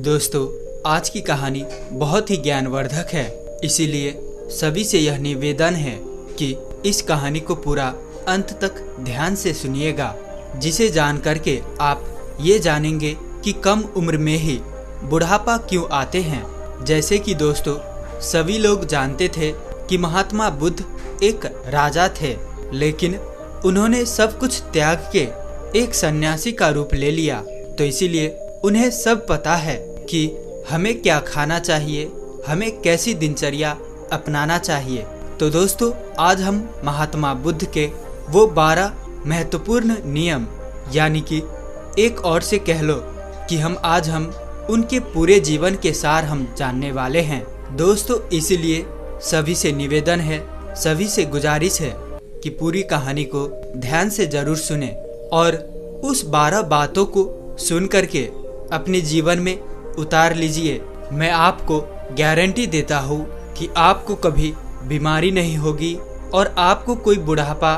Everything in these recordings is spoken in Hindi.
दोस्तों, आज की कहानी बहुत ही ज्ञानवर्धक है, इसीलिए सभी से यह निवेदन है कि इस कहानी को पूरा अंत तक ध्यान से सुनिएगा, जिसे जान करके आप ये जानेंगे कि कम उम्र में ही बुढ़ापा क्यों आते हैं। जैसे कि दोस्तों, सभी लोग जानते थे कि महात्मा बुद्ध एक राजा थे, लेकिन उन्होंने सब कुछ त्याग के एक सन्यासी का रूप ले लिया। तो इसीलिए उन्हें सब पता है कि हमें क्या खाना चाहिए, हमें कैसी दिनचर्या अपनाना चाहिए। तो दोस्तों, आज हम महात्मा बुद्ध के वो 12 महत्वपूर्ण नियम, यानी कि एक और से कह लो कि आज हम उनके पूरे जीवन के सार हम जानने वाले हैं। दोस्तों, इसीलिए सभी से निवेदन है, सभी से गुजारिश है कि पूरी कहानी को ध्यान से जरूर सुने और उस 12 बातों को सुन करके अपने जीवन में उतार लीजिए। मैं आपको गारंटी देता हूँ कि आपको कभी बीमारी नहीं होगी और आपको कोई बुढ़ापा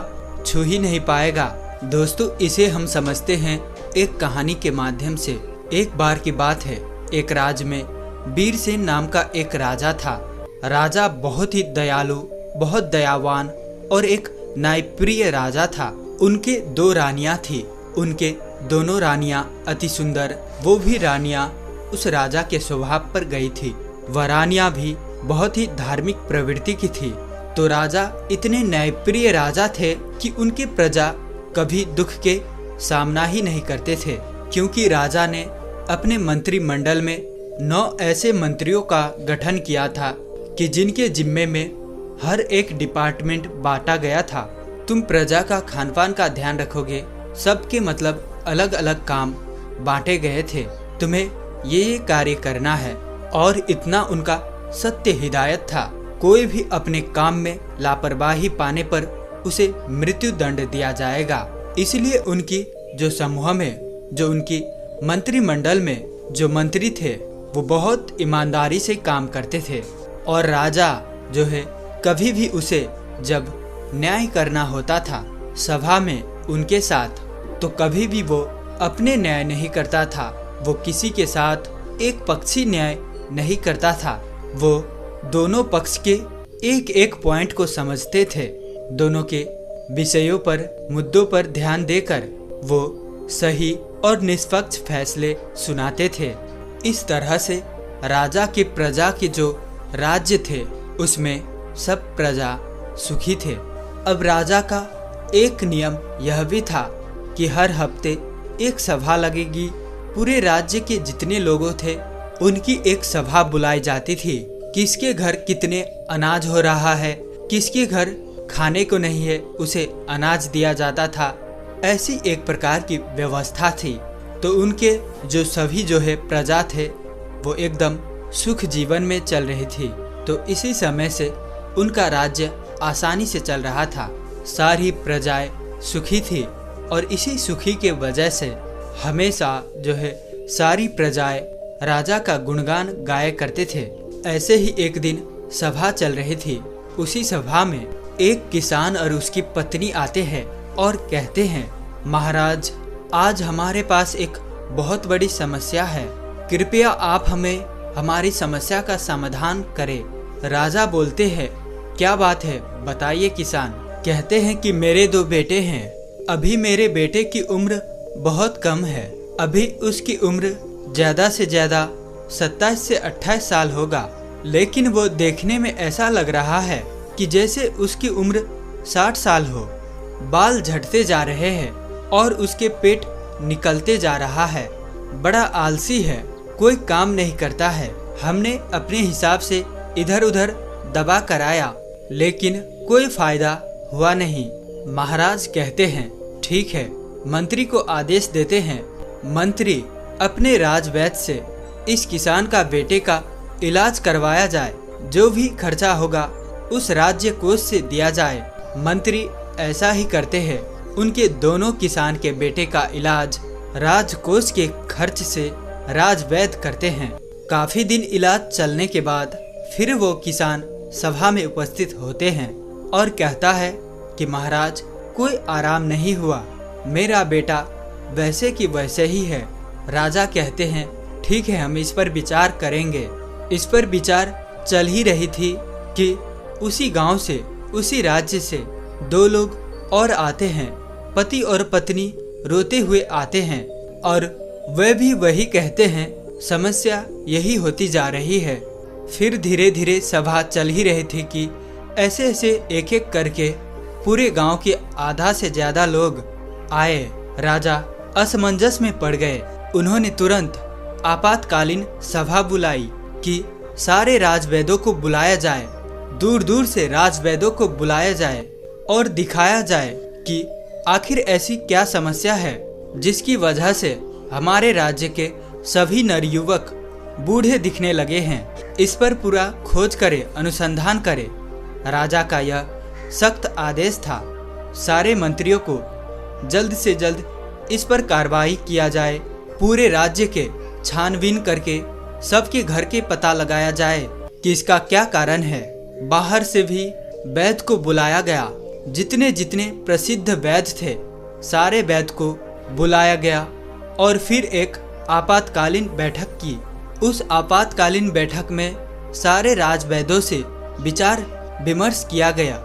छू ही नहीं पाएगा। दोस्तों, इसे हम समझते हैं एक कहानी के माध्यम से। एक बार की बात है, एक राज्य में वीरसेन नाम का एक राजा था। राजा बहुत ही दयालु, बहुत दयावान और एक न्यायप्रिय राजा था। उनके 2 रानियां थी। उनके दोनों रानियां अति सुंदर, वो भी रानियां उस राजा के स्वभाव पर गई थी। वह रानियां भी बहुत ही धार्मिक प्रवृत्ति की थी। तो राजा इतने न्यायप्रिय राजा थे कि उनके प्रजा कभी दुख के सामना ही नहीं करते थे, क्योंकि राजा ने अपने मंत्रिमंडल में 9 ऐसे मंत्रियों का गठन किया था कि जिनके जिम्मे में हर एक डिपार्टमेंट बांटा गया था। तुम प्रजा का खान पान का ध्यान रखोगे, सबके मतलब अलग अलग काम बांटे गए थे। तुम्हें ये कार्य करना है, और इतना उनका सत्य हिदायत था। कोई भी अपने काम में लापरवाही पाने पर उसे मृत्यु दंड दिया जाएगा। इसलिए उनकी जो समूह में, जो उनकी मंत्रिमंडल में जो मंत्री थे, वो बहुत ईमानदारी से काम करते थे। और राजा जो है, कभी भी उसे जब न्याय करना होता था सभा में उनके साथ, तो कभी भी वो अपने न्याय नहीं करता था। वो किसी के साथ एक पक्षी न्याय नहीं करता था। वो दोनों पक्ष के एक एक पॉइंट को समझते थे। दोनों के विषयों पर, मुद्दों पर ध्यान देकर वो सही और निष्पक्ष फैसले सुनाते थे। इस तरह से राजा के प्रजा के जो राज्य थे, उसमें सब प्रजा सुखी थे। अब राजा का एक नियम यह भी था कि हर हफ्ते एक सभा लगेगी। पूरे राज्य के जितने लोगों थे, उनकी एक सभा बुलाई जाती थी। किसके घर कितने अनाज हो रहा है, किसके घर खाने को नहीं है, उसे अनाज दिया जाता था। ऐसी एक प्रकार की व्यवस्था थी। तो उनके जो सभी जो है प्रजा थे, वो एकदम सुख जीवन में चल रही थी। तो इसी समय से उनका राज्य आसानी से चल रहा था। सारी प्रजाएं सुखी थी, और इसी सुखी के वजह से हमेशा जो है सारी प्रजाएं राजा का गुणगान गाया करते थे। ऐसे ही एक दिन सभा चल रही थी। उसी सभा में एक किसान और उसकी पत्नी आते हैं और कहते हैं, महाराज, आज हमारे पास एक बहुत बड़ी समस्या है। कृपया आप हमें हमारी समस्या का समाधान करें। राजा बोलते हैं, क्या बात है, बताइए किसान। कहते हैं कि मेरे 2 बेटे हैं। अभी मेरे बेटे की उम्र बहुत कम है। अभी उसकी उम्र ज़्यादा से ज़्यादा 27 से 28 साल होगा, लेकिन वो देखने में ऐसा लग रहा है कि जैसे उसकी उम्र 60 साल हो। बाल झड़ते जा रहे हैं और उसके पेट निकलते जा रहा है। बड़ा आलसी है, कोई काम नहीं करता है। हमने अपने हिसाब से इधर उधर दबा कराया, लेकिन कोई फायदा हुआ नहीं। महाराज कहते हैं, ठीक है, मंत्री को आदेश देते हैं। मंत्री अपने राजवैद्य से इस किसान का बेटे का इलाज करवाया जाए। जो भी खर्चा होगा उस राज्य कोष से दिया जाए। मंत्री ऐसा ही करते हैं। उनके दोनों किसान के बेटे का इलाज राजकोष के खर्च से राजवैद्य करते हैं। काफी दिन इलाज चलने के बाद फिर वो किसान सभा में उपस्थित होते हैं और कहता है कि महाराज, कोई आराम नहीं हुआ। मेरा बेटा वैसे की वैसे ही है। राजा कहते हैं, ठीक है, हम इस पर विचार करेंगे। इस पर विचार चल ही रही थी कि उसी गांव से, उसी राज्य से 2 लोग और आते हैं। पति और पत्नी रोते हुए आते हैं और वे भी वही कहते हैं, समस्या यही होती जा रही है। फिर धीरे धीरे सभा चल ही रही थी कि ऐसे ऐसे एक एक करके पूरे गांव के आधा से ज्यादा लोग आए। राजा असमंजस में पड़ गए। उन्होंने तुरंत आपातकालीन सभा बुलाई कि सारे राजवैद्यों को बुलाया जाए, दूर दूर से राजवैद्यों को बुलाया जाए और दिखाया जाए कि आखिर ऐसी क्या समस्या है जिसकी वजह से हमारे राज्य के सभी नवयुवक बूढ़े दिखने लगे हैं। इस पर पूरा खोज करे, अनुसंधान करे। राजा का यह सख्त आदेश था। सारे मंत्रियों को जल्द से जल्द इस पर कार्रवाई किया जाए। पूरे राज्य के छानबीन करके सबके घर के पता लगाया जाए कि इसका क्या कारण है। बाहर से भी वैद्य को बुलाया गया। जितने जितने प्रसिद्ध वैद्य थे सारे वैद्य को बुलाया गया और फिर एक आपातकालीन बैठक की। उस आपातकालीन बैठक में सारे राजवैद्यों से विचार विमर्श किया गया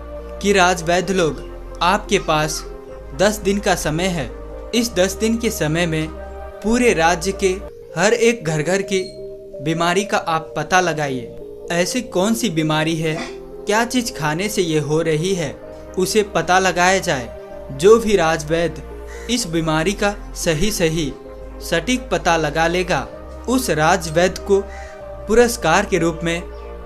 कि राजवैद्य लोग, आपके पास 10 दिन का समय है। इस 10 दिन के समय में पूरे राज्य के हर एक घर घर की बीमारी का आप पता लगाइए। ऐसी कौन सी बीमारी है, क्या चीज खाने से ये हो रही है, उसे पता लगाया जाए। जो भी राजवैद्य इस बीमारी का सही सटीक पता लगा लेगा, उस राजवैद्य को पुरस्कार के रूप में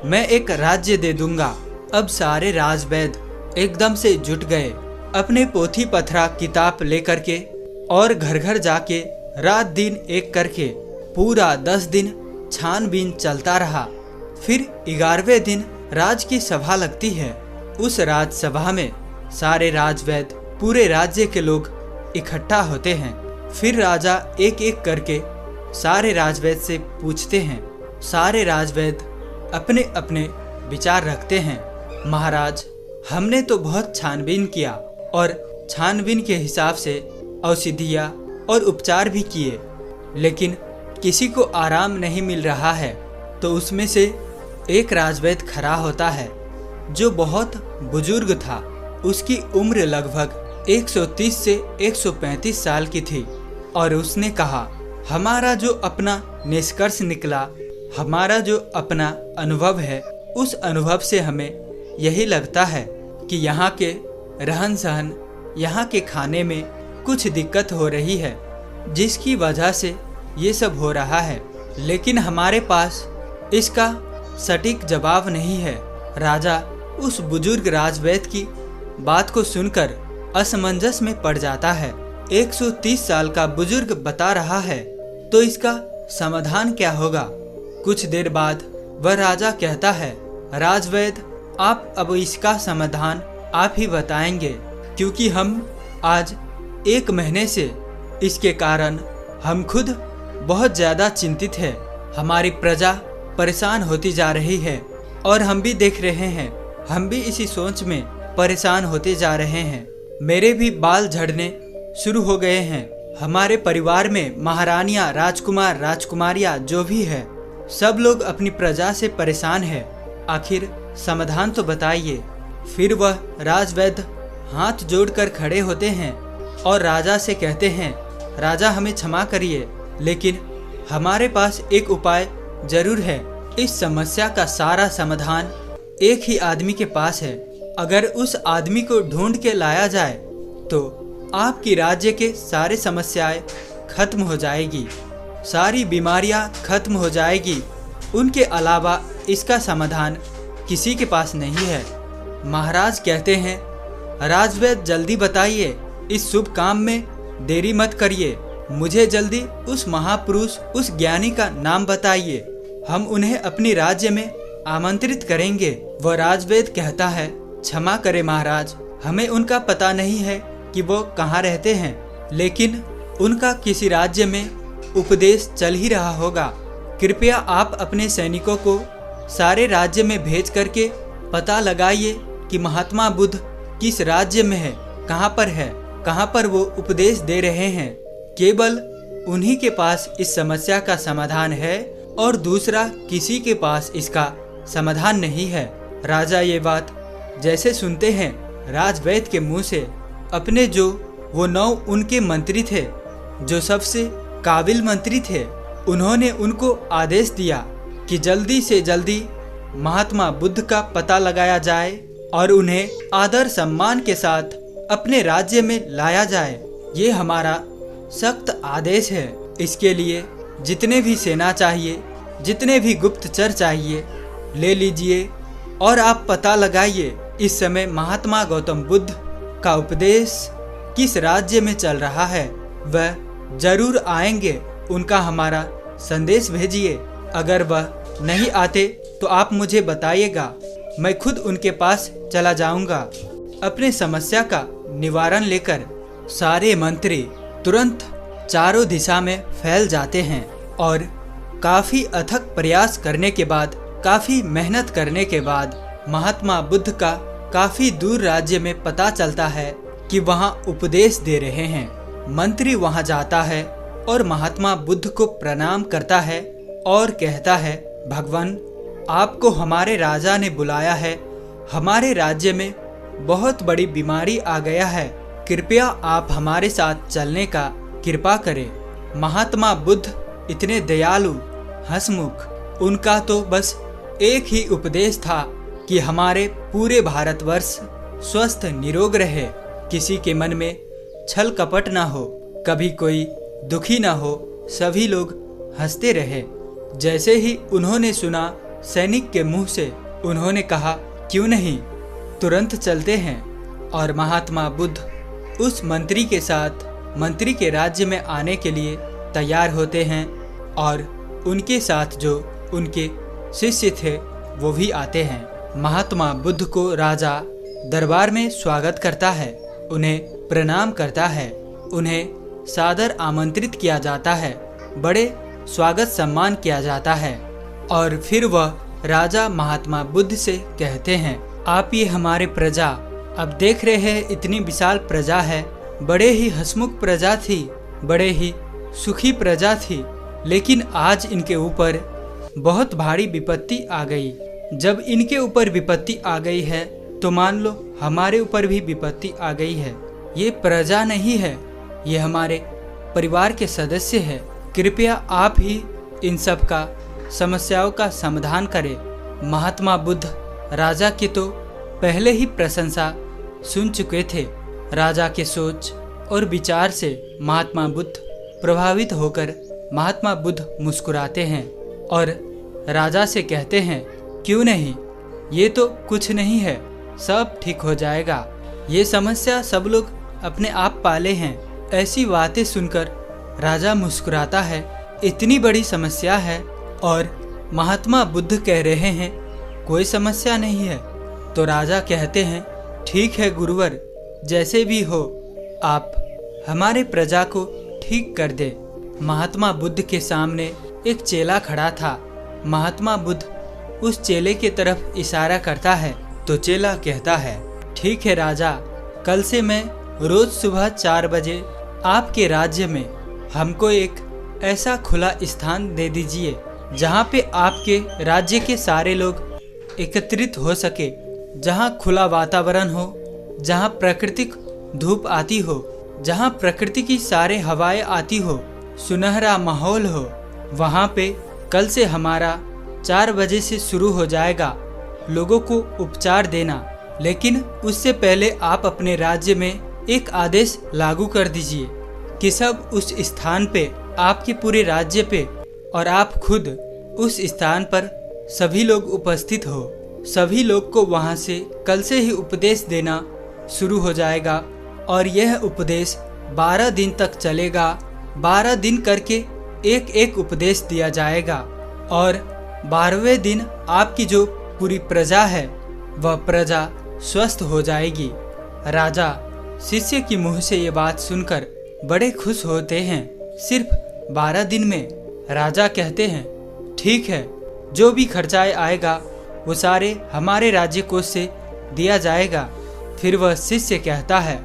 मैं एक राज्य दे दूंगा। अब सारे राजवैद्य एकदम से जुट गए, अपने पोथी पथरा किताब लेकर के, और घर घर जाके रात दिन एक करके पूरा 10 दिन छानबीन चलता रहा। फिर 11वें दिन राज की सभा लगती है। उस राजसभा में सारे राजवैद्य, पूरे राज्य के लोग इकट्ठा होते हैं। फिर राजा एक एक करके सारे राजवैद्य से पूछते हैं। सारे राजवैद्य अपने अपने विचार रखते हैं। महाराज, हमने तो बहुत छानबीन किया और छानबीन के हिसाब से औषधियाँ और उपचार भी किए, लेकिन किसी को आराम नहीं मिल रहा है। तो उसमें से एक राजवैद्य खड़ा होता है जो बहुत बुजुर्ग था। उसकी उम्र लगभग 130 से 135 साल की थी और उसने कहा, हमारा जो अपना निष्कर्ष निकला, हमारा जो अपना अनुभव है, उस अनुभव से हमें यही लगता है कि यहाँ के रहन सहन, यहाँ के खाने में कुछ दिक्कत हो रही है, जिसकी वजह से ये सब हो रहा है। लेकिन हमारे पास इसका सटीक जवाब नहीं है। राजा उस बुजुर्ग राजवैद्य की बात को सुनकर असमंजस में पड़ जाता है। 130 साल का बुजुर्ग बता रहा है तो इसका समाधान क्या होगा। कुछ देर बाद वह राजा कहता है, राजवैद्य, आप अब इसका समाधान आप ही बताएंगे, क्योंकि हम आज 1 महीने से इसके कारण हम खुद बहुत ज़्यादा चिंतित है। हमारी प्रजा परेशान होती जा रही है और हम भी देख रहे हैं, हम भी इसी सोच में परेशान होते जा रहे हैं। मेरे भी बाल झड़ने शुरू हो गए हैं। हमारे परिवार में महारानियां, राजकुमार, राजकुमारियां जो भी है, सब लोग अपनी प्रजा से परेशान है। आखिर समाधान तो बताइए। फिर वह राजवैद्य हाथ जोड़कर खड़े होते हैं और राजा से कहते हैं, राजा हमें क्षमा करिए, लेकिन हमारे पास एक उपाय जरूर है। इस समस्या का सारा समाधान एक ही आदमी के पास है। अगर उस आदमी को ढूंढ के लाया जाए तो आपकी राज्य के सारे समस्याएं खत्म हो जाएगी, सारी बीमारियां खत्म हो जाएगी। उनके अलावा इसका समाधान किसी के पास नहीं है। महाराज कहते हैं, राजवैद्य जल्दी बताइए, इस शुभ काम में देरी मत करिए। मुझे जल्दी उस महापुरुष, उस ज्ञानी का नाम बताइए, हम उन्हें अपनी राज्य में आमंत्रित करेंगे। वह राजवैद्य कहता है, क्षमा करें महाराज, हमें उनका पता नहीं है कि वो कहाँ रहते हैं, लेकिन उनका किसी राज्य में उपदेश चल ही रहा होगा। कृपया आप अपने सैनिकों को सारे राज्य में भेज करके पता लगाइए कि महात्मा बुद्ध किस राज्य में है, कहाँ पर वो उपदेश दे रहे हैं। केवल उन्हीं के पास इस समस्या का समाधान है और दूसरा किसी के पास इसका समाधान नहीं है। राजा ये बात जैसे सुनते हैं राजवैद्य के मुंह से, अपने जो वो 9 उनके मंत्री थे जो सबसे काबिल मंत्री थे, उन्होंने उनको आदेश दिया कि जल्दी से जल्दी महात्मा बुद्ध का पता लगाया जाए और उन्हें आदर सम्मान के साथ अपने राज्य में लाया जाए। ये हमारा सख्त आदेश है। इसके लिए जितने भी सेना चाहिए, जितने भी गुप्तचर चाहिए, ले लीजिए और आप पता लगाइए इस समय महात्मा गौतम बुद्ध का उपदेश किस राज्य में चल रहा है। वह जरूर आएंगे, उनका हमारा संदेश भेजिए। अगर वह नहीं आते तो आप मुझे बताइएगा, मैं खुद उनके पास चला जाऊंगा। अपने समस्या का निवारण लेकर सारे मंत्री तुरंत चारों दिशा में फैल जाते हैं और काफी अथक प्रयास करने के बाद, काफी मेहनत करने के बाद महात्मा बुद्ध का काफी दूर राज्य में पता चलता है कि वहां उपदेश दे रहे हैं। मंत्री वहां जाता है और महात्मा बुद्ध को प्रणाम करता है और कहता है, भगवान, आपको हमारे राजा ने बुलाया है। हमारे राज्य में बहुत बड़ी बीमारी आ गया है, कृपया आप हमारे साथ चलने का कृपा करें। महात्मा बुद्ध इतने दयालु, हंसमुख, उनका तो बस एक ही उपदेश था कि हमारे पूरे भारतवर्ष स्वस्थ निरोग रहे, किसी के मन में छल कपट ना हो, कभी कोई दुखी ना हो, सभी लोग हंसते रहे। जैसे ही उन्होंने सुना सैनिक के मुंह से, उन्होंने कहा, क्यों नहीं, तुरंत चलते हैं। और महात्मा बुद्ध उस मंत्री के साथ मंत्री के राज्य में आने के लिए तैयार होते हैं और उनके साथ जो उनके शिष्य थे वो भी आते हैं। महात्मा बुद्ध को राजा दरबार में स्वागत करता है, उन्हें प्रणाम करता है, उन्हें सादर आमंत्रित किया जाता है, बड़े स्वागत सम्मान किया जाता है। और फिर वह राजा महात्मा बुद्ध से कहते हैं, आप ये हमारे प्रजा, अब देख रहे हैं इतनी विशाल प्रजा है, बड़े ही हंसमुख प्रजा थी, बड़े ही सुखी प्रजा थी, लेकिन आज इनके ऊपर बहुत भारी विपत्ति आ गई। जब इनके ऊपर विपत्ति आ गई है तो मान लो हमारे ऊपर भी विपत्ति आ गई है। ये प्रजा नहीं है, ये हमारे परिवार के सदस्य है। कृपया आप ही इन सब का समस्याओं का समाधान करें। महात्मा बुद्ध राजा की तो पहले ही प्रशंसा सुन चुके थे। राजा के सोच और विचार से महात्मा बुद्ध प्रभावित होकर महात्मा बुद्ध मुस्कुराते हैं और राजा से कहते हैं, क्यों नहीं, ये तो कुछ नहीं है, सब ठीक हो जाएगा, ये समस्या सब लोग अपने आप पाले हैं। ऐसी बातें सुनकर राजा मुस्कुराता है, इतनी बड़ी समस्या है और महात्मा बुद्ध कह रहे हैं कोई समस्या नहीं है। तो राजा कहते हैं, ठीक है गुरुवर, जैसे भी हो आप हमारे प्रजा को ठीक कर दे। महात्मा बुद्ध के सामने एक चेला खड़ा था। महात्मा बुद्ध उस चेले के तरफ इशारा करता है तो चेला कहता है, ठीक है राजा, कल से मैं रोज सुबह 4 बजे आपके राज्य में हमको एक ऐसा खुला स्थान दे दीजिए जहाँ पे आपके राज्य के सारे लोग एकत्रित हो सके, जहाँ खुला वातावरण हो, जहाँ प्राकृतिक धूप आती हो, जहाँ प्रकृति की सारे हवाएं आती हो, सुनहरा माहौल हो। वहाँ पे कल से हमारा 4 बजे से शुरू हो जाएगा लोगों को उपचार देना, लेकिन उससे पहले आप अपने राज्य में एक आदेश लागू कर दीजिए कि सब उस स्थान पे, आपके पूरे राज्य पे और आप खुद उस स्थान पर सभी लोग उपस्थित हो। सभी लोग को वहाँ से कल से ही उपदेश देना शुरू हो जाएगा और यह उपदेश 12 दिन तक चलेगा। 12 दिन करके एक एक उपदेश दिया जाएगा और 12वें दिन आपकी जो पूरी प्रजा है वह प्रजा स्वस्थ हो जाएगी। राजा शिष्य की मुंह से ये बात सुनकर बड़े खुश होते हैं। सिर्फ 12 दिन में राजा कहते हैं, ठीक है, जो भी खर्चाए आएगा वो सारे हमारे राज्य कोष से दिया जाएगा। फिर वह शिष्य कहता है,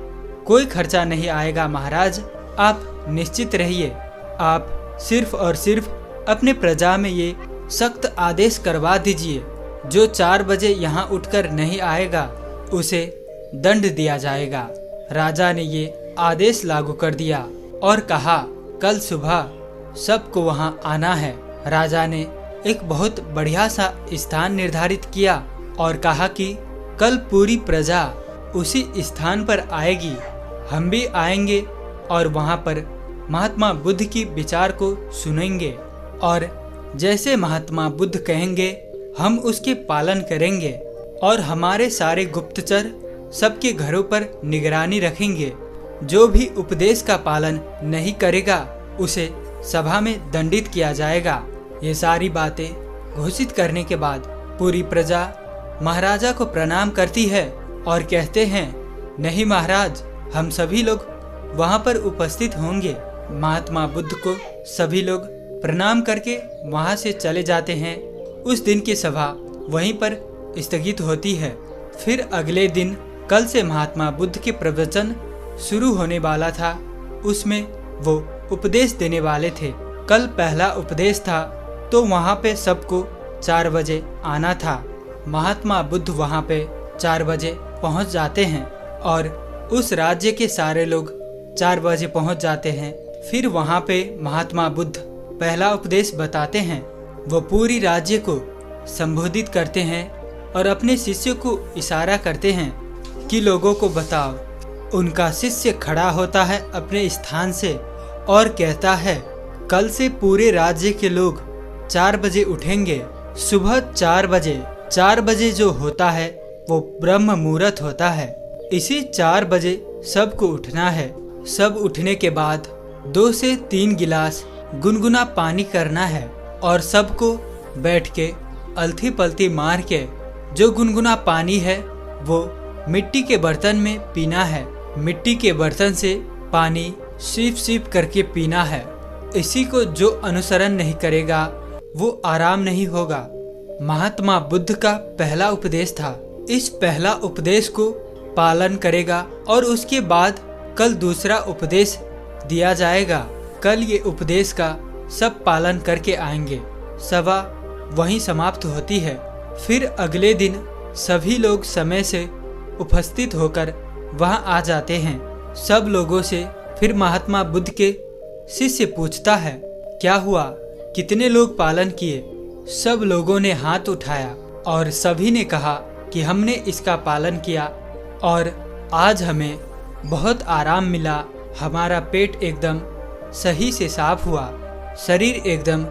कोई खर्चा नहीं आएगा महाराज, आप निश्चित रहिए, आप सिर्फ और सिर्फ अपने प्रजा में ये सख्त आदेश करवा दीजिए, जो 4 बजे यहाँ उठकर नहीं आएगा उसे दंड दिया जाएगा। राजा ने ये आदेश लागू कर दिया और कहा कल सुबह सबको वहाँ आना है। राजा ने एक बहुत बढ़िया सा स्थान निर्धारित किया और कहा कि कल पूरी प्रजा उसी स्थान पर आएगी, हम भी आएंगे और वहाँ पर महात्मा बुद्ध की विचार को सुनेंगे और जैसे महात्मा बुद्ध कहेंगे हम उसके पालन करेंगे और हमारे सारे गुप्तचर सबके घरों पर निगरानी रखेंगे। जो भी उपदेश का पालन नहीं करेगा उसे सभा में दंडित किया जाएगा। ये सारी बातें घोषित करने के बाद पूरी प्रजा महाराजा को प्रणाम करती है और कहते हैं नहीं महाराज, हम सभी लोग वहाँ पर उपस्थित होंगे। महात्मा बुद्ध को सभी लोग प्रणाम करके वहाँ से चले जाते हैं। उस दिन की सभा वहीं पर स्थगित होती है। फिर अगले दिन कल से महात्मा बुद्ध के प्रवचन शुरू होने वाला था। उसमें वो उपदेश देने वाले थे। कल पहला उपदेश था तो वहाँ पे सबको 4 बजे आना था। महात्मा बुद्ध वहाँ पे 4 बजे पहुँच जाते हैं और उस राज्य के सारे लोग 4 बजे पहुँच जाते हैं। फिर वहाँ पे महात्मा बुद्ध पहला उपदेश बताते हैं। वो पूरी राज्य को संबोधित करते हैं और अपने शिष्य को इशारा करते हैं कि लोगों को बताओ। उनका शिष्य खड़ा होता है अपने स्थान से और कहता है कल से पूरे राज्य के लोग 4 बजे उठेंगे। सुबह 4 बजे 4 बजे जो होता है वो ब्रह्म मुहूर्त होता है। इसी 4 बजे सबको उठना है। सब उठने के बाद 2 से 3 गिलास गुनगुना पानी करना है और सबको बैठ के अलथी पलथी मार के जो गुनगुना पानी है वो मिट्टी के बर्तन में पीना है। मिट्टी के बर्तन से पानी सीप सीप करके पीना है। इसी को जो अनुसरण नहीं करेगा वो आराम नहीं होगा। महात्मा बुद्ध का पहला उपदेश था। इस पहला उपदेश को पालन करेगा और उसके बाद कल दूसरा उपदेश दिया जाएगा। कल ये उपदेश का सब पालन करके आएंगे। सभा वहीं समाप्त होती है। फिर अगले दिन सभी लोग समय से उपस्थित होकर वहां आ जाते हैं। सब लोगों से फिर महात्मा बुद्ध के शिष्य पूछता है क्या हुआ, कितने लोग पालन किए। सब लोगों ने हाथ उठाया और सभी ने कहा कि हमने इसका पालन किया और आज हमें बहुत आराम मिला। हमारा पेट एकदम सही से साफ हुआ, शरीर एकदम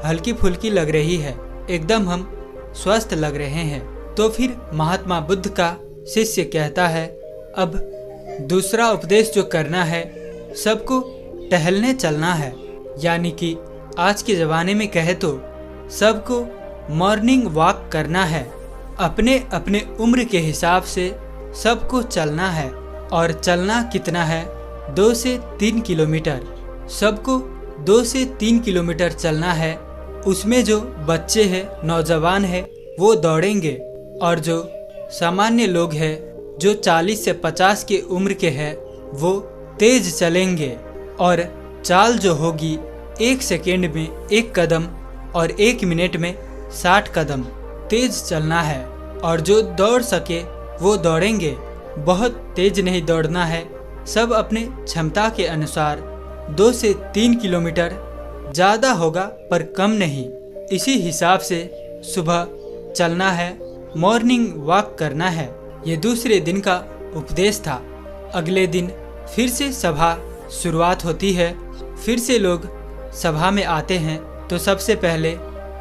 हल्की फुल्की लग रही है, एकदम हम स्वस्थ लग रहे हैं। तो फिर महात्मा बुद्ध का शिष्य कहता है अब दूसरा उपदेश जो करना है, सबको टहलने चलना है। यानी कि आज के ज़माने में कहे तो सबको मॉर्निंग वॉक करना है। अपने अपने उम्र के हिसाब से सबको चलना है और चलना कितना है, 2 से 3 किलोमीटर। सबको 2 से 3 किलोमीटर चलना है। उसमें जो बच्चे हैं, नौजवान हैं, वो दौड़ेंगे और जो सामान्य लोग हैं जो 40 से 50 की उम्र के हैं वो तेज चलेंगे और चाल जो होगी 1 सेकेंड में 1 कदम और 1 मिनट में 60 कदम तेज चलना है। और जो दौड़ सके वो दौड़ेंगे। बहुत तेज नहीं दौड़ना है, सब अपने क्षमता के अनुसार 2 से 3 किलोमीटर, ज़्यादा होगा पर कम नहीं। इसी हिसाब से सुबह चलना है, मॉर्निंग वॉक करना है। ये दूसरे दिन का उपदेश था। अगले दिन फिर से सभा शुरुआत होती है। फिर से लोग सभा में आते हैं तो सबसे पहले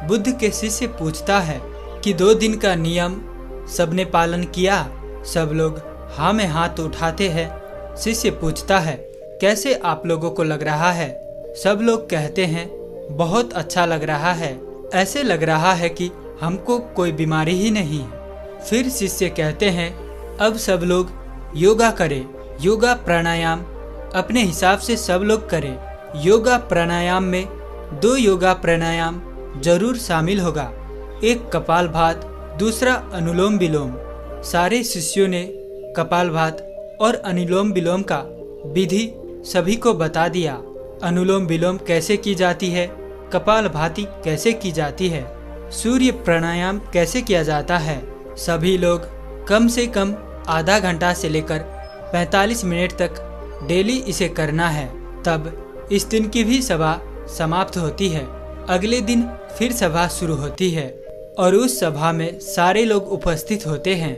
बुद्ध के शिष्य पूछता है कि 2 दिन का नियम सबने पालन किया। सब लोग हाँ में हाथ उठाते हैं। शिष्य पूछता है कैसे आप लोगों को लग रहा है। सब लोग कहते हैं बहुत अच्छा लग रहा है, ऐसे लग रहा है कि हमको कोई बीमारी ही नहीं है। फिर शिष्य कहते हैं अब सब लोग योगा करें। योगा प्राणायाम अपने हिसाब से सब लोग करें। योगा प्राणायाम में 2 योगा प्राणायाम जरूर शामिल होगा, एक कपालभात, दूसरा अनुलोम विलोम। सारे शिष्यों ने कपालभात और अनुलोम विलोम का विधि सभी को बता दिया। अनुलोम विलोम कैसे की जाती है, कपालभाति कैसे की जाती है, सूर्य प्राणायाम कैसे किया जाता है। सभी लोग कम से कम आधा घंटा से लेकर 45 मिनट तक डेली इसे करना है। तब इस दिन की भी सभा समाप्त होती है। अगले दिन फिर सभा शुरू होती है और उस सभा में सारे लोग उपस्थित होते हैं।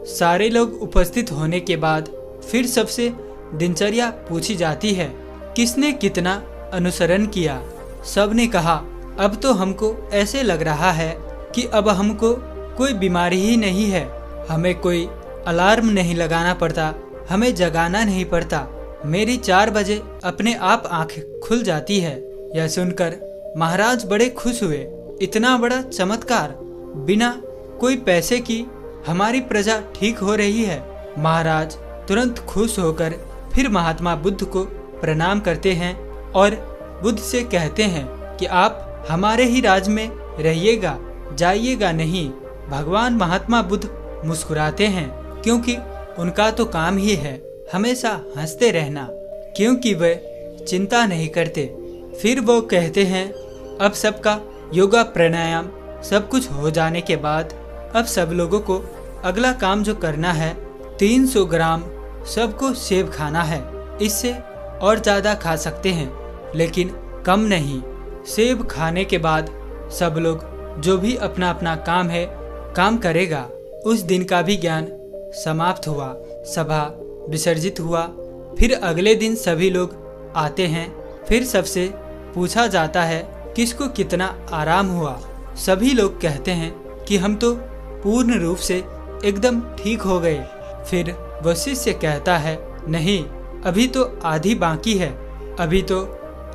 सारे लोग उपस्थित होने के बाद फिर सबसे दिनचर्या पूछी जाती है, किसने कितना अनुसरण किया। सब ने कहा, अब तो हमको ऐसे लग रहा है कि अब हमको कोई बीमारी ही नहीं है, हमें कोई अलार्म नहीं लगाना पड़ता, हमें जगाना नहीं पड़ता, मेरी 4 बजे अपने आप आंख खुल जाती है। यह सुनकर महाराज बड़े खुश हुए। इतना बड़ा चमत्कार, बिना कोई पैसे की हमारी प्रजा ठीक हो रही है। महाराज तुरंत खुश होकर फिर महात्मा बुद्ध को प्रणाम करते हैं और बुद्ध से कहते हैं कि आप हमारे ही राज में रहिएगा, जाइएगा नहीं। भगवान महात्मा बुद्ध मुस्कुराते हैं, क्योंकि उनका तो काम ही है हमेशा हंसते रहना, क्योंकि वे चिंता नहीं करते। फिर वो कहते हैं, अब सबका योगा प्राणायाम सब कुछ हो जाने के बाद अब सब लोगों को अगला काम जो करना है, 300 ग्राम सबको सेब खाना है। इससे और ज़्यादा खा सकते हैं, लेकिन कम नहीं। सेब खाने के बाद सब लोग जो भी अपना अपना काम है काम करेगा। उस दिन का भी ज्ञान समाप्त हुआ, सभा विसर्जित हुआ। फिर अगले दिन सभी लोग आते हैं। फिर सबसे पूछा जाता है किसको कितना आराम हुआ। सभी लोग कहते हैं कि हम तो पूर्ण रूप से एकदम ठीक हो गए। फिर वह शिष्य कहता है, नहीं, अभी तो आधी बाकी है, अभी तो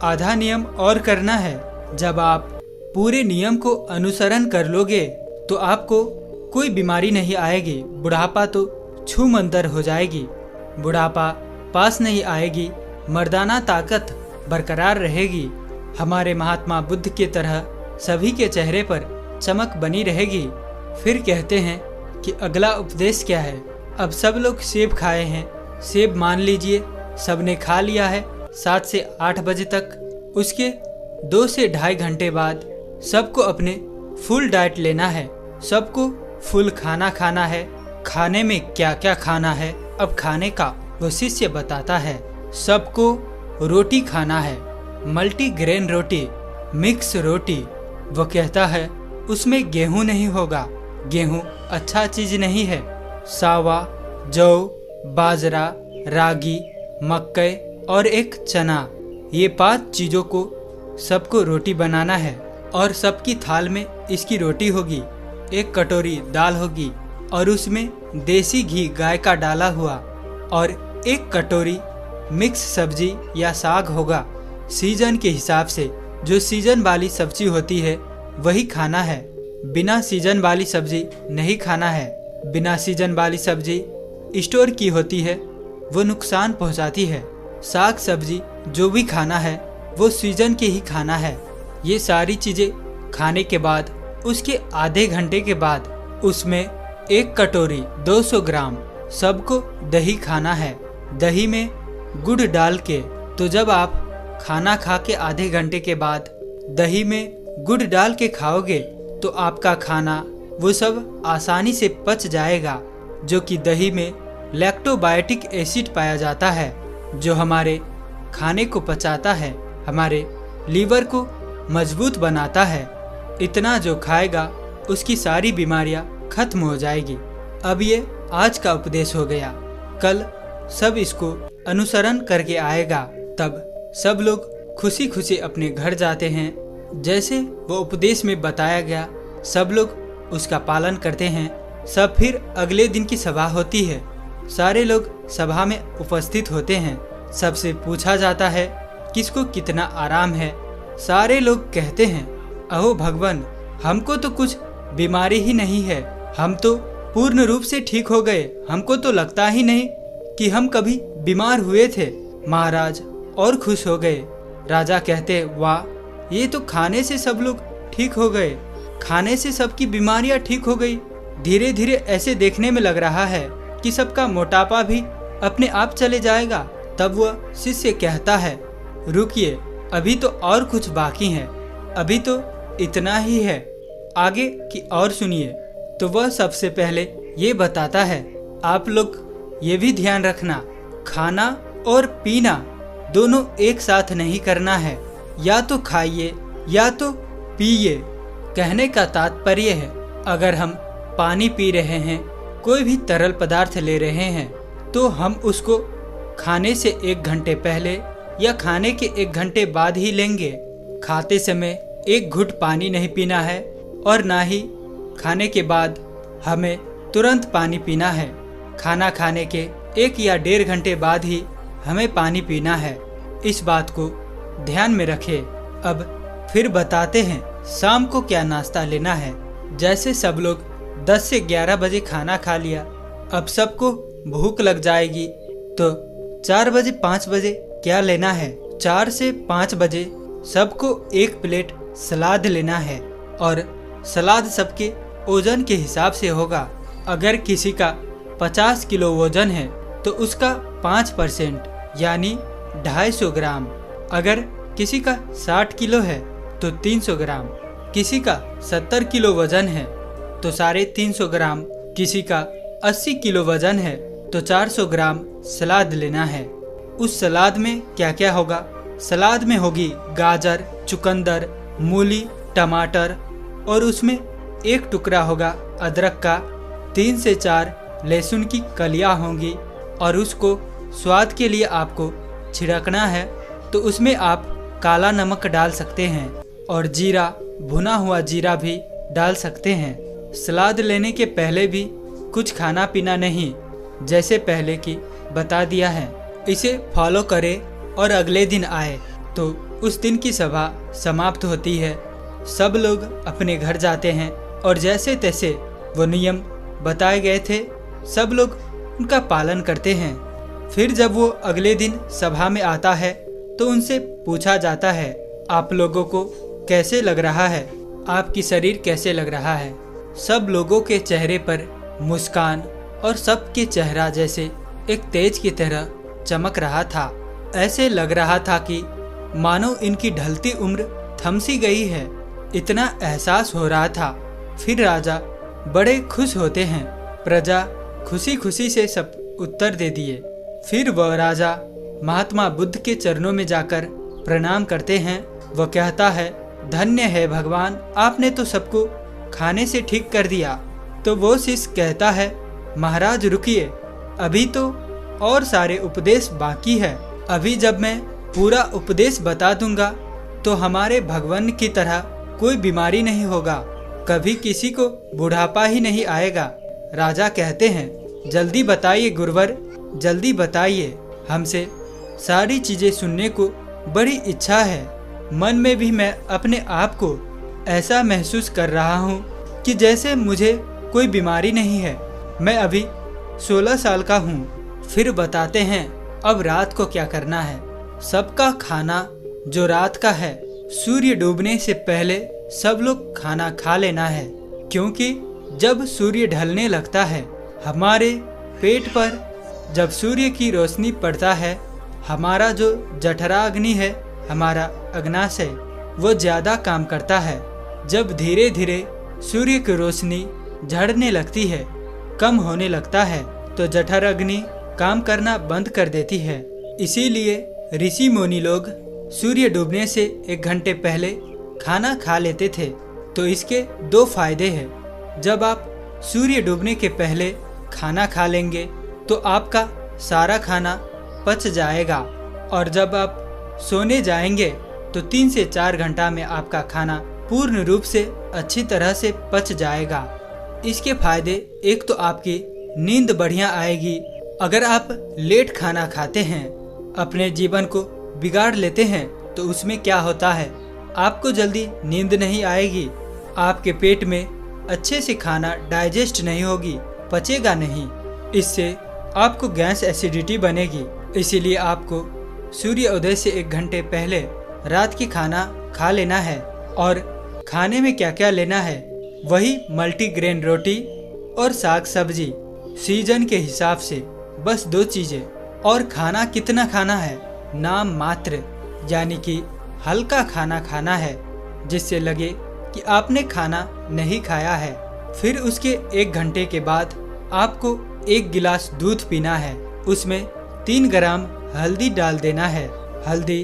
आधा नियम और करना है। जब आप पूरे नियम को अनुसरण कर लोगे तो आपको कोई बीमारी नहीं आएगी। बुढ़ापा तो छूमंतर हो जाएगी, बुढ़ापा पास नहीं आएगी, मर्दाना ताकत बरकरार रहेगी। हमारे महात्मा बुद्ध के तरह सभी के चेहरे पर चमक बनी रहेगी। फिर कहते हैं कि अगला उपदेश क्या है। अब सब लोग सेब खाए हैं, सेब मान लीजिए सबने खा लिया है 7 से 8 बजे तक। उसके 2 से ढाई घंटे बाद सबको अपने फुल डाइट लेना है, सबको फुल खाना खाना है। खाने में क्या क्या खाना है, अब खाने का वो शिष्य बताता है। सबको रोटी खाना है, मल्टीग्रेन रोटी, मिक्स रोटी। वो कहता है उसमें गेहूं नहीं होगा, गेहूं अच्छा चीज नहीं है। सावा, जौ, बाजरा, रागी, मक्के और एक चना, ये 5 चीजों को सबको रोटी बनाना है और सबकी थाल में इसकी रोटी होगी। एक कटोरी दाल होगी और उसमें देसी घी गाय का डाला हुआ और एक कटोरी मिक्स सब्जी या साग होगा। सीजन के हिसाब से जो सीजन वाली सब्जी होती है वही खाना है, बिना सीजन वाली सब्जी नहीं खाना है। बिना सीजन वाली सब्जी स्टोर की होती है, वो नुकसान पहुंचाती है। साग सब्जी जो भी खाना है वो सीजन के ही खाना है। ये सारी चीज़ें खाने के बाद उसके आधे घंटे के बाद उसमें 1 कटोरी 200 ग्राम सबको दही खाना है। दही में गुड़ डाल के, तो जब आप खाना खा के आधे घंटे के बाद दही में गुड़ डाल के खाओगे तो आपका खाना वो सब आसानी से पच जाएगा, जो कि दही में लैक्टोबायोटिक एसिड पाया जाता है, जो हमारे खाने को पचाता है, हमारे लीवर को मजबूत बनाता है। इतना जो खाएगा उसकी सारी बीमारियां खत्म हो जाएगी। अब ये आज का उपदेश हो गया, कल सब इसको अनुसरण करके आएगा। तब सब लोग खुशी खुशी अपने घर जाते हैं। जैसे वो उपदेश में बताया गया सब लोग उसका पालन करते हैं। सब फिर अगले दिन की सभा होती है, सारे लोग सभा में उपस्थित होते हैं। सबसे पूछा जाता है किसको कितना आराम है। सारे लोग कहते हैं, अहो भगवान, हमको तो कुछ बीमारी ही नहीं है, हम तो पूर्ण रूप से ठीक हो गए, हमको तो लगता ही नहीं कि हम कभी बीमार हुए थे। महाराज और खुश हो गए। राजा कहते, वाह, ये तो खाने से सब लोग ठीक हो गए, खाने से सबकी बीमारियां ठीक हो गई। धीरे धीरे ऐसे देखने में लग रहा है कि सबका मोटापा भी अपने आप चले जाएगा। तब वह शिष्य कहता है, रुकिए, अभी तो और कुछ बाकी है, अभी तो इतना ही है, आगे की और सुनिए। तो वह सबसे पहले ये बताता है, आप लोग ये भी ध्यान रखना, खाना और पीना दोनों एक साथ नहीं करना है, या तो खाइए या तो पिए। कहने का तात्पर्य है, अगर हम पानी पी रहे हैं, कोई भी तरल पदार्थ ले रहे हैं, तो हम उसको खाने से 1 घंटे पहले या खाने के 1 घंटे बाद ही लेंगे। खाते समय 1 घुट पानी नहीं पीना है और ना ही खाने के बाद हमें तुरंत पानी पीना है। खाना खाने के 1 या 1.5 घंटे बाद ही हमें पानी पीना है। इस बात को ध्यान में रखें। अब फिर बताते हैं शाम को क्या नाश्ता लेना है। जैसे सब लोग 10 से 11 बजे खाना खा लिया, अब सबको भूख लग जाएगी, तो 4 बजे 5 बजे क्या लेना है। 4 से 5 बजे सबको 1 प्लेट सलाद लेना है और सलाद सबके वजन के हिसाब से होगा। अगर किसी का 50 किलो वजन है तो उसका 5% यानी 250 ग्राम। अगर किसी का 60 किलो है तो 300 ग्राम। किसी का 70 किलो वजन है तो 350 ग्राम। किसी का 80 किलो वजन है तो 400 ग्राम सलाद लेना है। उस सलाद में क्या क्या होगा? सलाद में होगी गाजर, चुकंदर, मूली, टमाटर और उसमें 1 टुकड़ा होगा अदरक का, 3 से 4 लहसुन की कलियां होंगी और उसको स्वाद के लिए आपको छिड़कना है, तो उसमें आप काला नमक डाल सकते हैं और जीरा, भुना हुआ जीरा भी डाल सकते हैं। सलाद लेने के पहले भी कुछ खाना पीना नहीं, जैसे पहले की बता दिया है। इसे फॉलो करें और अगले दिन आए तो उस दिन की सभा समाप्त होती है। सब लोग अपने घर जाते हैं और जैसे तैसे वो नियम बताए गए थे सब लोग उनका पालन करते हैं। फिर जब वो अगले दिन सभा में आता है तो उनसे पूछा जाता है, आप लोगों को कैसे लग रहा है, आपकी शरीर कैसे लग रहा है। सब लोगों के चेहरे पर मुस्कान और सबके चेहरा जैसे एक तेज की तरह चमक रहा था। ऐसे लग रहा था कि मानो इनकी ढलती उम्र थम सी गई है, इतना एहसास हो रहा था। फिर राजा बड़े खुश होते हैं। प्रजा खुशी खुशी से सब उत्तर दे दिए। फिर वह राजा महात्मा बुद्ध के चरणों में जाकर प्रणाम करते हैं। वह कहता है, धन्य है भगवान, आपने तो सबको खाने से ठीक कर दिया। तो वो शिष्य कहता है, महाराज रुकिए, अभी तो और सारे उपदेश बाकी है। अभी जब मैं पूरा उपदेश बता दूंगा तो हमारे भगवान की तरह कोई बीमारी नहीं होगा, कभी किसी को बुढ़ापा ही नहीं आएगा। राजा कहते हैं, जल्दी बताइए गुरुवर, जल्दी बताइए, हमसे सारी चीजें सुनने को बड़ी इच्छा है। मन में भी मैं अपने आप को ऐसा महसूस कर रहा हूँ कि जैसे मुझे कोई बीमारी नहीं है। मैं अभी 16 साल का हूँ। फिर बताते हैं अब रात को क्या करना है। सबका खाना जो रात का है, सूर्य डूबने से पहले सब लोग खाना खा लेना है, क्योंकि जब सूर्य ढलने लगता है हमारे पेट पर, जब सूर्य की रोशनी पड़ता है, हमारा जो जठरा अग्नि है, हमारा अग्नाशय, वो ज्यादा काम करता है। जब धीरे धीरे सूर्य की रोशनी झड़ने लगती है, कम होने लगता है, तो जठर अग्नि काम करना बंद कर देती है। इसीलिए ऋषि मुनि लोग सूर्य डूबने से 1 घंटे पहले खाना खा लेते थे। तो इसके 2 फायदे हैं। जब आप सूर्य डूबने के पहले खाना खा लेंगे तो आपका सारा खाना पच जाएगा, और जब आप सोने जाएंगे तो 3 से 4 घंटा में आपका खाना पूर्ण रूप से अच्छी तरह से पच जाएगा। इसके फायदे, एक तो आपकी नींद बढ़िया आएगी। अगर आप लेट खाना खाते हैं, अपने जीवन को बिगाड़ लेते हैं, तो उसमें क्या होता है, आपको जल्दी नींद नहीं आएगी, आपके पेट में अच्छे से खाना डाइजेस्ट नहीं होगी, पचेगा नहीं। इससे आपको गैस एसिडिटी बनेगी। इसीलिए आपको सूर्य उदय से 1 घंटे पहले रात की खाना खा लेना है। और खाने में क्या क्या लेना है, वही मल्टीग्रेन रोटी और साग सब्जी सीजन के हिसाब से, बस 2 चीजें। और खाना कितना खाना है, नाम मात्र, यानी कि हल्का खाना खाना है जिससे लगे कि आपने खाना नहीं खाया है। फिर उसके 1 घंटे के बाद आपको 1 गिलास दूध पीना है। उसमें 3 ग्राम हल्दी डाल देना है। हल्दी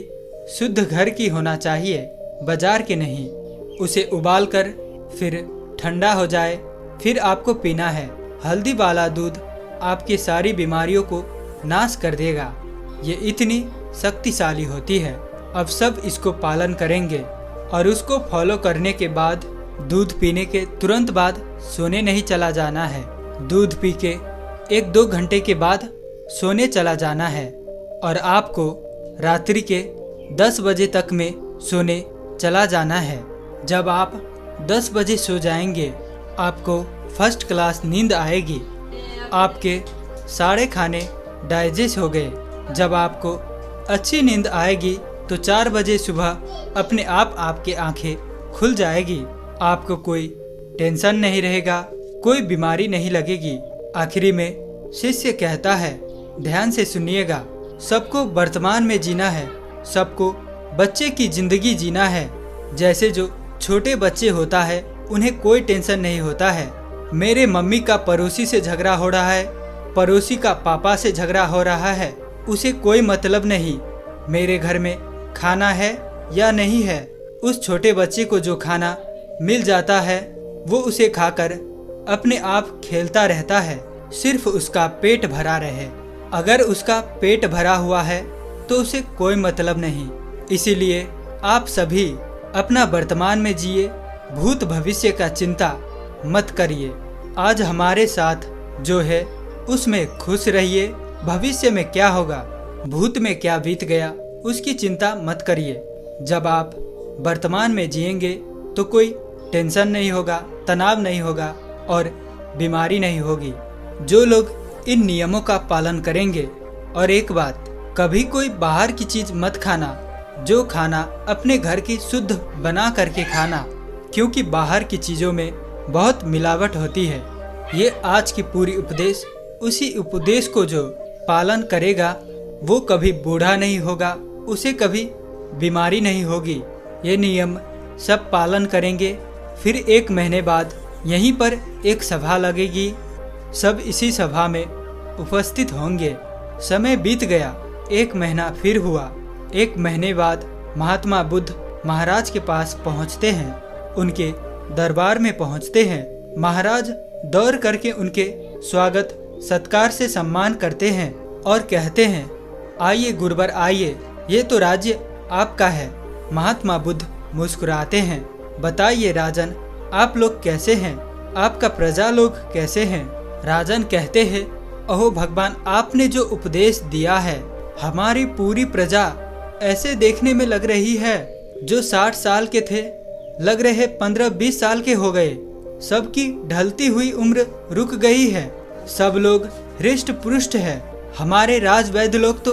शुद्ध घर की होना चाहिए, बाजार के नहीं। उसे उबालकर फिर ठंडा हो जाए फिर आपको पीना है। हल्दी वाला दूध आपकी सारी बीमारियों को नाश कर देगा। ये इतनी शक्तिशाली होती है। अब सब इसको पालन करेंगे और उसको फॉलो करने के बाद दूध पीने के तुरंत बाद सोने नहीं चला जाना है। दूध पी के 1-2 घंटे के बाद सोने चला जाना है और आपको रात्रि के 10 बजे तक में सोने चला जाना है। जब आप 10 बजे सो जाएंगे आपको फर्स्ट क्लास नींद आएगी। आपके सारे खाने डाइजेस्ट हो गए। जब आपको अच्छी नींद आएगी तो 4 बजे सुबह अपने आप आपकी आंखें खुल जाएगी। आपको कोई टेंशन नहीं रहेगा, कोई बीमारी नहीं लगेगी। आखिरी में शिष्य कहता है, ध्यान से सुनिएगा, सबको वर्तमान में जीना है, सबको बच्चे की जिंदगी जीना है। जैसे जो छोटे बच्चे होता है उन्हें कोई टेंशन नहीं होता है। मेरे मम्मी का पड़ोसी से झगड़ा हो रहा है, पड़ोसी का पापा से झगड़ा हो रहा है, उसे कोई मतलब नहीं। मेरे घर में खाना है या नहीं है, उस छोटे बच्चे को जो खाना मिल जाता है वो उसे खाकर अपने आप खेलता रहता है, सिर्फ उसका पेट भरा रहे। अगर उसका पेट भरा हुआ है तो उसे कोई मतलब नहीं। इसीलिए आप सभी अपना वर्तमान में जिए, भूत भविष्य का चिंता मत करिए। आज हमारे साथ जो है उसमें खुश रहिए। भविष्य में क्या होगा, भूत में क्या बीत गया, उसकी चिंता मत करिए। जब आप वर्तमान में जिएंगे तो कोई टेंशन नहीं होगा, तनाव नहीं होगा और बीमारी नहीं होगी। जो लोग इन नियमों का पालन करेंगे। और एक बात, कभी कोई बाहर की चीज मत खाना, जो खाना अपने घर की शुद्ध बना करके खाना, क्योंकि बाहर की चीज़ों में बहुत मिलावट होती है। ये आज की पूरी उपदेश, उसी उपदेश को जो पालन करेगा वो कभी बूढ़ा नहीं होगा, उसे कभी बीमारी नहीं होगी। ये नियम सब पालन करेंगे। फिर 1 महीने बाद यहीं पर एक सभा लगेगी, सब इसी सभा में उपस्थित होंगे। समय बीत गया, 1 महीना फिर हुआ। 1 महीने बाद महात्मा बुद्ध महाराज के पास पहुंचते हैं, उनके दरबार में पहुंचते हैं। महाराज दौड़ करके उनके स्वागत सत्कार से सम्मान करते हैं और कहते हैं, आइए गुरुवर आइए, ये तो राज्य आपका है। महात्मा बुद्ध मुस्कुराते हैं, बताइए राजन, आप लोग कैसे हैं, आपका प्रजा लोग कैसे हैं। राजन कहते हैं, अहो भगवान, आपने जो उपदेश दिया है, हमारी पूरी प्रजा ऐसे देखने में लग रही है जो 60 साल के थे, लग रहे 15-20 साल के हो गए। सबकी ढलती हुई उम्र रुक गई है, सब लोग हृष्ट पुष्ट है। हमारे राजवैद्य लोग तो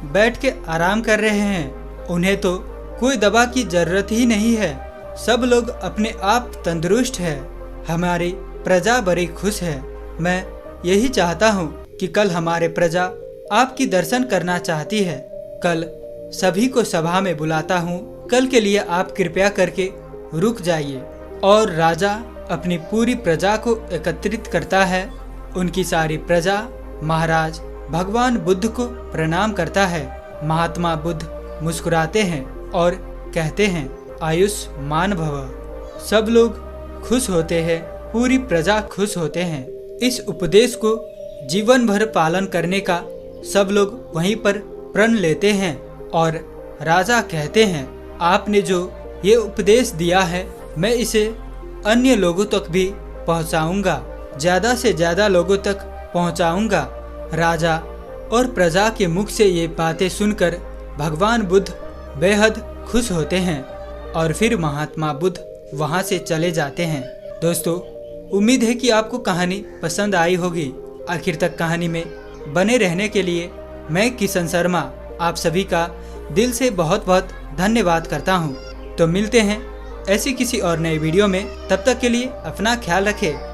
बैठ के आराम कर रहे हैं, उन्हें तो कोई दवा की जरूरत ही नहीं है। सब लोग अपने आप तंदुरुस्त है, हमारी प्रजा बड़ी खुश है। मैं यही चाहता हूँ कि कल हमारे प्रजा आपकी दर्शन करना चाहती है। कल सभी को सभा में बुलाता हूँ, कल के लिए आप कृपया करके रुक जाइए। और राजा अपनी पूरी प्रजा को एकत्रित करता है। उनकी सारी प्रजा महाराज भगवान बुद्ध को प्रणाम करता है। महात्मा बुद्ध मुस्कुराते हैं और कहते हैं, आयुष्मान भव। सब लोग खुश होते हैं, पूरी प्रजा खुश होते हैं। इस उपदेश को जीवन भर पालन करने का सब लोग वहीं पर प्रण लेते हैं। और राजा कहते हैं, आपने जो ये उपदेश दिया है, मैं इसे अन्य लोगों तक भी पहुंचाऊंगा, ज़्यादा से ज़्यादा लोगों तक पहुंचाऊंगा। राजा और प्रजा के मुख से ये बातें सुनकर भगवान बुद्ध बेहद खुश होते हैं और फिर महात्मा बुद्ध वहाँ से चले जाते हैं। दोस्तों, उम्मीद है कि आपको कहानी पसंद आई होगी। आखिर तक कहानी में बने रहने के लिए मैं किशन शर्मा आप सभी का दिल से बहुत बहुत धन्यवाद करता हूँ। तो मिलते हैं ऐसी किसी और नए वीडियो में, तब तक के लिए अपना ख्याल रखें।